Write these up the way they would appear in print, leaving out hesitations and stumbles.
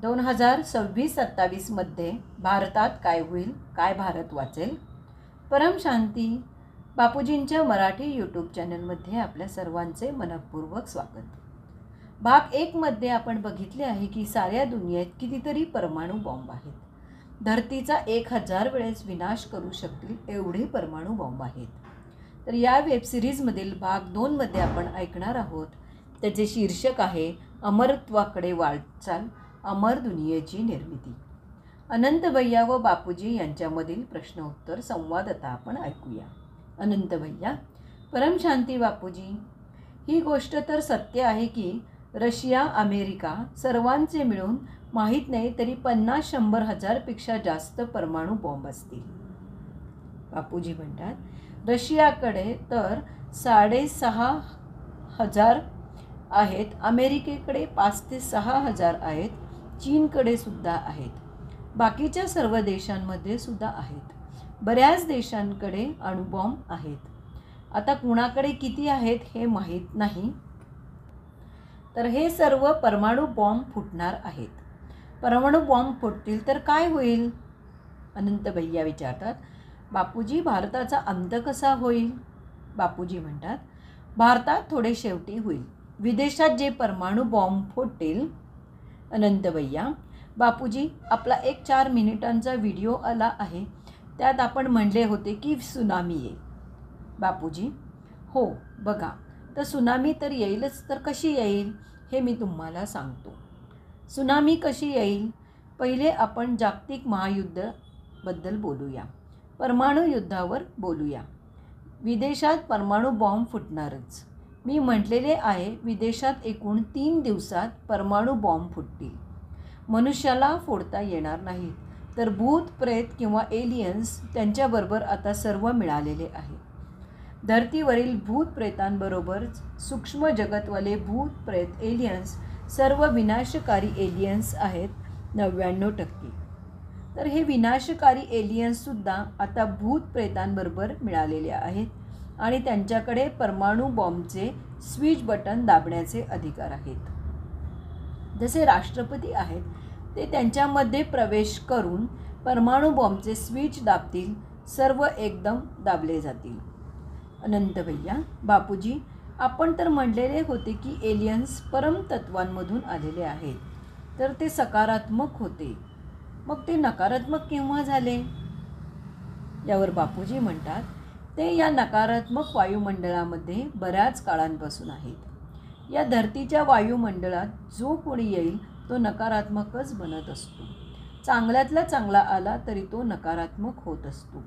2026-27मध्ये भारतात काय होईल, काय भारत वाचेल? परम शांती बापूजींच्या मराठी यूट्यूब चॅनलमध्ये आपल्या सर्वांचे मनपूर्वक स्वागत. भाग 1 मध्ये आपण बघितले आहे की साऱ्या दुनियेत कितीतरी परमाणु बॉम्ब आहेत. धरतीचा 1000 वेळेस विनाश करू शकतील एवढे परमाणु बॉम्ब आहेत. तर या वेबसिरीजमधील भाग 2 मध्ये आपण ऐकणार आहोत. त्याचे शीर्षक आहे अमरत्वाकडे वाटचाल, अमर दुनियेची निर्मिती. अनंत भैया व बापूजी यांच्यामधील प्रश्नोत्तर संवाद आता आपण ऐकूया. अनंत भैया: परम शांती बापूजी, ही गोष्ट तर सत्य आहे की रशिया, अमेरिका सर्वांचे मिळून माहीत नाही तरी 50-100 हजारपेक्षा जास्त परमाणु बॉम्ब असतील. बापूजी म्हणतात, रशियाकडे तर 6,500 आहेत, अमेरिकेकडे 5 ते 6 हजार आहेत, चीनकडे सुद्धा आहेत, बाकीच्या सर्व देशांमध्ये सुद्धा आहेत. बऱ्याच देशांकडे अणुबॉम्ब आहेत. आता कुणाकडे किती आहेत हे माहीत नाही. तर हे सर्व परमाणु बॉम्ब फुटणार आहेत. परमाणु बॉम्ब फुटतील तर काय होईल? अनंत भैया विचारतात, बापूजी भारताचा अंत कसा होईल? बापूजी म्हणतात, भारतात थोडे शेवटी होईल. विदेशात जे परमाणु बॉम्ब फुटतील. अनंत भैया: बापूजी, आपला एक 4 मिनिटांचा व्हिडिओ आला आहे, त्यात आपण म्हणले होते की सुनामी येईल. बापूजी: हो, बघा, तर सुनामी तर येईलच, तर कशी येईल हे मी तुम्हाला सांगतो. सुनामी कशी येईल? पहिले आपण जागतिक महायुद्धाबद्दल बोलूया, परमाणु युद्धावर बोलूया. विदेशात परमाणु बॉम्ब फुटणारच. मी म्हटलेले आहे, विदेशात एकूण 3 दिवसात परमाणु बॉम्ब फुटतील. मनुष्याला फोडता येणार नाही, तर भूत प्रेत किंवा एलियन्स त्यांच्याबरोबर आता सर्व मिळालेले आहे. धरतीवरील भूत प्रेतांबरोबर सूक्ष्म जगतवाले भूत प्रेत एलियन्स सर्व विनाशकारी एलियन्स आहेत 99%. तर हे विनाशकारी एलियन्ससुद्धा आता भूत प्रेतांबरोबर मिळालेले आहेत आणि त्यांच्याकडे परमाणु बॉम्बचे स्विच बटन दाबण्याचे अधिकार आहेत. जसे राष्ट्रपती आहेत, ते त्यांच्यामध्ये प्रवेश करून परमाणु बॉम्बचे स्विच दाबतील, सर्व एकदम दाबले जातील. अनंत भैया: बापूजी, आपण तर म्हणलेले होते की एलियन्स परमतत्वांमधून आलेले आहेत, तर ते सकारात्मक होते, मग ते नकारात्मक केव्हा झाले? यावर बापूजी म्हणतात, ते या नकारात्मक वायुमंडळामध्ये बऱ्याच काळांपासून आहेत. या धरतीच्या वायुमंडळात जो कोणी येईल तो नकारात्मकच बनत असतो. चांगल्यातला चांगला आला तरी तो नकारात्मक होत असतो.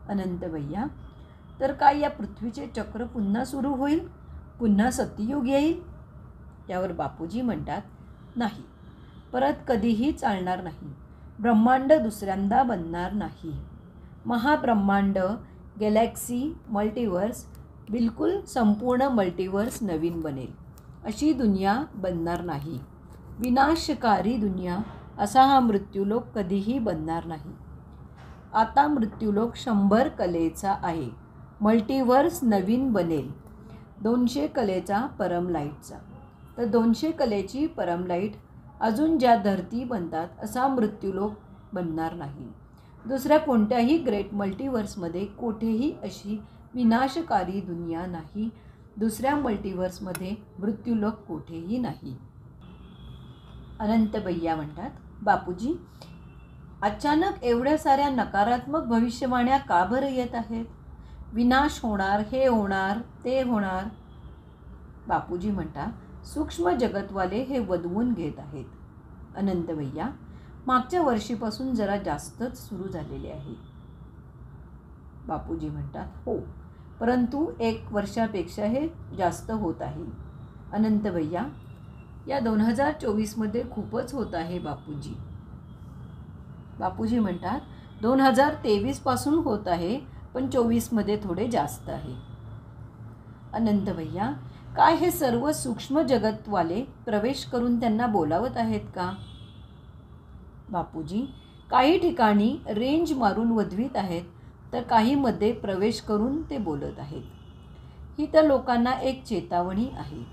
अनंत भैया: तर काय या पृथ्वीचे चक्र पुन्हा सुरू होईल? पुन्हा सत्ययुग येईल? यावर बापूजी म्हणतात, नाही, परत कधीही चालणार नाही. ब्रह्मांड दुसऱ्यांदा बनणार नाही. महाब्रह्मांड, गॅलेक्सी, मल्टिवर्स, बिलकुल संपूर्ण मल्टिवर्स नवीन बनेल. अशी दुनिया बनणार नाही. विनाशकारी दुनिया असा हा मृत्यूलोक कधीही बनणार नाही. आता मृत्यूलोक 100 कलेचा आहे. मल्टिवर्स नवीन बनेल 200 कलेचा, परमलाईटचा. तर 200 कलेची परमलाईट अजून ज्या धरती बनतात असा मृत्यूलोक बनणार नाही. दुसऱ्या कोणत्याही ग्रेट मल्टिवर्समध्ये कोठेही अशी विनाशकारी दुनिया नाही. दुसऱ्या मल्टिवर्समध्ये मृत्यूलोक कोठेही नाही. अनंत भैया म्हणतात, बापूजी, अचानक एवढ्या साऱ्या नकारात्मक भविष्यवाण्या का बरं येत आहेत? विनाश होणार, हे होणार, ते होणार. बापूजी म्हणतात, सूक्ष्म जगतवाले हे वदवून घेत आहेत. अनंत भैया: मागच्या वर्षीपासून जरा जास्तच सुरू झालेले आहे. बापूजी म्हणतात, हो, परंतु 1 वर्षापेक्षा हे जास्त होत आहे. अनंत भैया: या 2024मध्ये खूपच होत आहे बापूजी. बापूजी म्हणतात, 2023 पासून होत आहे, पण 24मध्ये थोडे जास्त आहे. अनंत भैया: काय हे सर्व सूक्ष्म जगतवाले प्रवेश करून त्यांना बोलावत आहेत का? बापूजी: काही ठिकाणी रेंज मारून वदवीत आहेत, तर काहीमध्ये प्रवेश करून ते बोलत आहेत. ही तर लोकांना एक चेतावणी आहे.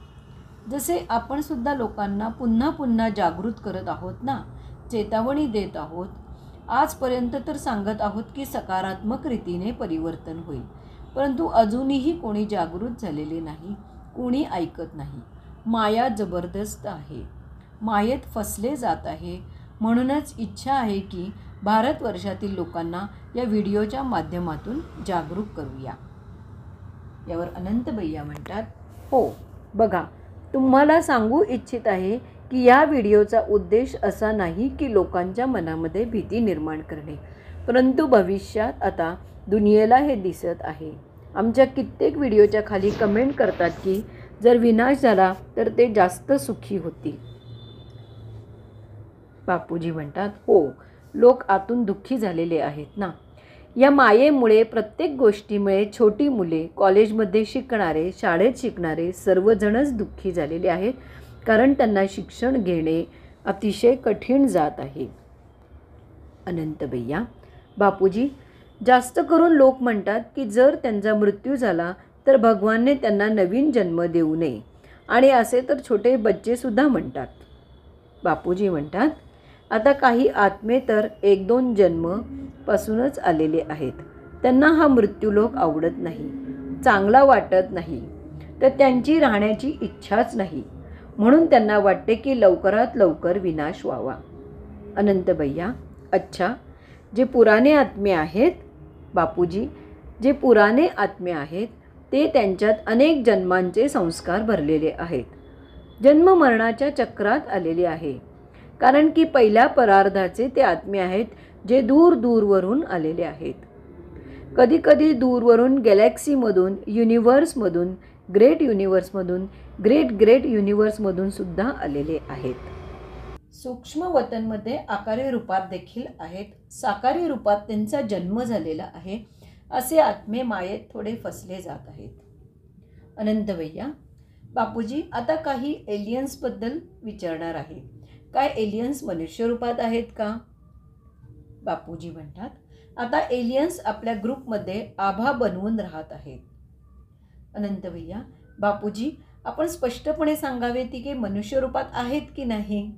जसे आपण सुद्धा लोकांना पुन्हा पुन्हा जागृत करत आहोत ना, चेतावणी देत आहोत. आजपर्यंत तर सांगत आहोत की सकारात्मक रीतीने परिवर्तन होईल, परंतु अजूनही कोणी जागृत झालेले नाही, कोणी ऐकत नाही. माया जबरदस्त आहे, मायेत फसले जात आहे. म्हणूनच इच्छा आहे की भारतवर्षातील लोकांना या व्हिडिओच्या माध्यमातून जागरूक करूया. यावर अनंत भैया म्हणतात, हो बघा, तुम्हाला सांगू इच्छित आहे की या व्हिडिओचा उद्देश असा नाही की लोकांच्या मनामध्ये भीती निर्माण करणे, परंतु भविष्यात आता दुनियेला हे दिसत आहे. आमच्या कित्येक व्हिडिओच्या खाली कमेंट करतात की जर विनाश झाला तर ते जास्त सुखी होतील. बापूजी म्हणतात, हो, लोक आतून दुःखी झालेले आहेत ना. या मायेमुळे, प्रत्येक गोष्टीमुळे छोटी मुले, कॉलेजमध्ये शिकणारे, शाळेत शिकणारे सर्वजणच दुःखी झालेले आहेत, कारण त्यांना शिक्षण घेणे अतिशय कठीण जात आहे. अनंत भैया, बापूजी, जास्त करून लोक म्हणतात की जर त्यांचा मृत्यू झाला तर भगवानने त्यांना नवीन जन्म देऊ नये, आणि असे तर छोटे बच्चेसुद्धा म्हणतात. बापूजी म्हणतात, आता काही आत्मे तर 1-2 जन्मपासूनच आलेले आहेत. त्यांना हा मृत्यूलोक आवडत नाही, चांगला वाटत नाही, तर त्यांची राहण्याची इच्छाच नाही. म्हणून त्यांना वाटते की लवकरात लवकर विनाश व्हावा. अनंत भैया, अच्छा, जे पुराणे आत्मे आहेत बापूजी, जे पुराणे आत्मे आहेत ते त्यांच्यात अनेक जन्मांचे संस्कार भरलेले आहेत, जन्ममरणाच्या चक्रात आलेले आहे. कारण की पहिल्या परार्धाचे ते आत्मे आहेत जे दूर दूरवरून आलेले आहेत. कधीकधी दूरवरून गॅलेक्सीमधून, युनिवर्समधून, ग्रेट युनिवर्समधून, ग्रेट युनिवर्समधून सुद्धा आलेले आहेत. सूक्ष्म वतनमध्ये आकारी रूपात देखील आहेत, साकारी रूपात त्यांचा जन्म झालेला आहे. असे आत्मे मायेत थोडे फसले जात आहेत. अनंत भैया, बापूजी, आता काही एलियन्सबद्दल विचारणार आहे. काय एलियन्स मनुष्य रूपात आहेत का? बापूजी म्हणतात, आता एलियन्स आपल्या ग्रुपमध्ये आभा बनवून राहत आहेत. अनंत भैया, बापूजी, आपण स्पष्टपणे सांगावे ती की मनुष्य रूपात आहेत की नाही?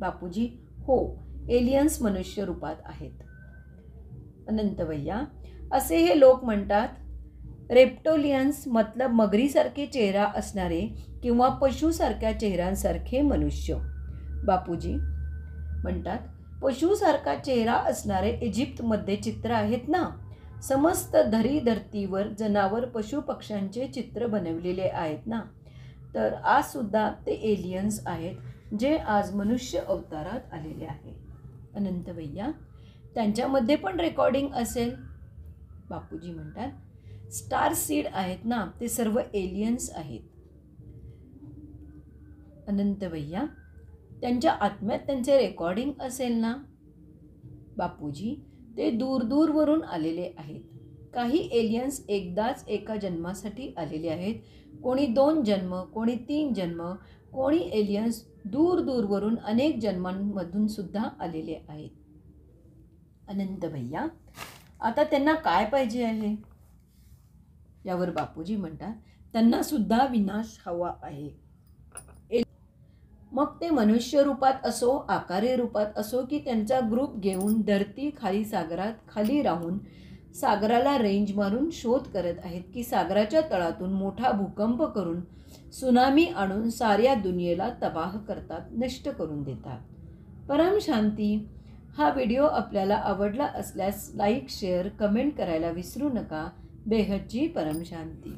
बापूजी, हो, एलियन्स मनुष्य रूपात आहेत. अनंत भैया, असे हे लोक म्हणतात, रेप्टोलियन्स मतलब मगरीसारखे चेहरा असणारे किंवा पशुसारख्या चेहऱ्यांसारखे मनुष्य. बापूजी म्हणतात, पशुसारखा चेहरा असणारे इजिप्तमध्ये चित्र आहेत ना, समस्त धरीधरतीवर जनावर पशुपक्ष्यांचे चित्र बनवलेले आहेत ना, तर आजसुद्धा ते एलियन्स आहेत जे आज मनुष्य अवतारात आलेले आहेत. अनंत भैया, त्यांच्यामध्ये पण रेकॉर्डिंग असेल? बापूजी म्हणतात, स्टार सीड आहेत ना, ते सर्व एलियन्स आहेत. अनंत भैया, त्यांच्या आत्म्यात त्यांचे रेकॉर्डिंग असेल ना? बापूजी, ते दूरवरून आलेले आहेत. काही एलियन्स एकदाच एका जन्मासाठी आलेले आहेत, कोणी 2 जन्म, कोणी 3 जन्म, कोणी एलियन्स दूरवरून अनेक जन्मांमधून सुद्धा आलेले आहेत. अनंत भैया, आता त्यांना काय पाहिजे आहे? यावर बापूजी म्हणतात, त्यांना सुद्धा विनाश हवा आहे. मग ते मनुष्य रूपात असो, आकारी रूपात असो, की त्यांचा ग्रुप घेऊन धरती खाली, सागरात खाली राहून सागराला रेंज मारून शोध करत आहेत की सागराच्या तळातून मोठा भूकंप करून सुनामी आणून साऱ्या दुनियेला तबाह करतात, नष्ट करून देतात. परम शांती. हा व्हिडिओ आपल्याला आवडला असल्यास लाईक, शेअर, कमेंट करायला विसरू नका. बेहदची परम शांती.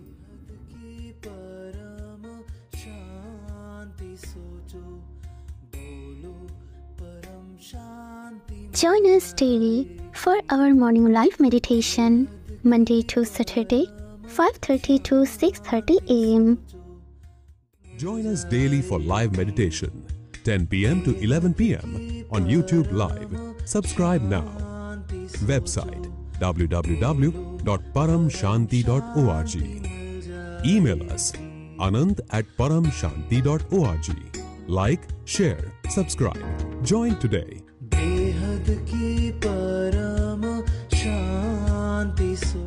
Join us daily for our morning live meditation, Monday to Saturday, 5:30 to 6:30 a.m. Join us daily for live meditation, 10 p.m. to 11 p.m. on YouTube Live. Subscribe now. Website www.paramshanti.org. Email us anant@paramshanti.org. Like, share, subscribe. Join today. बेहद की परम शांति so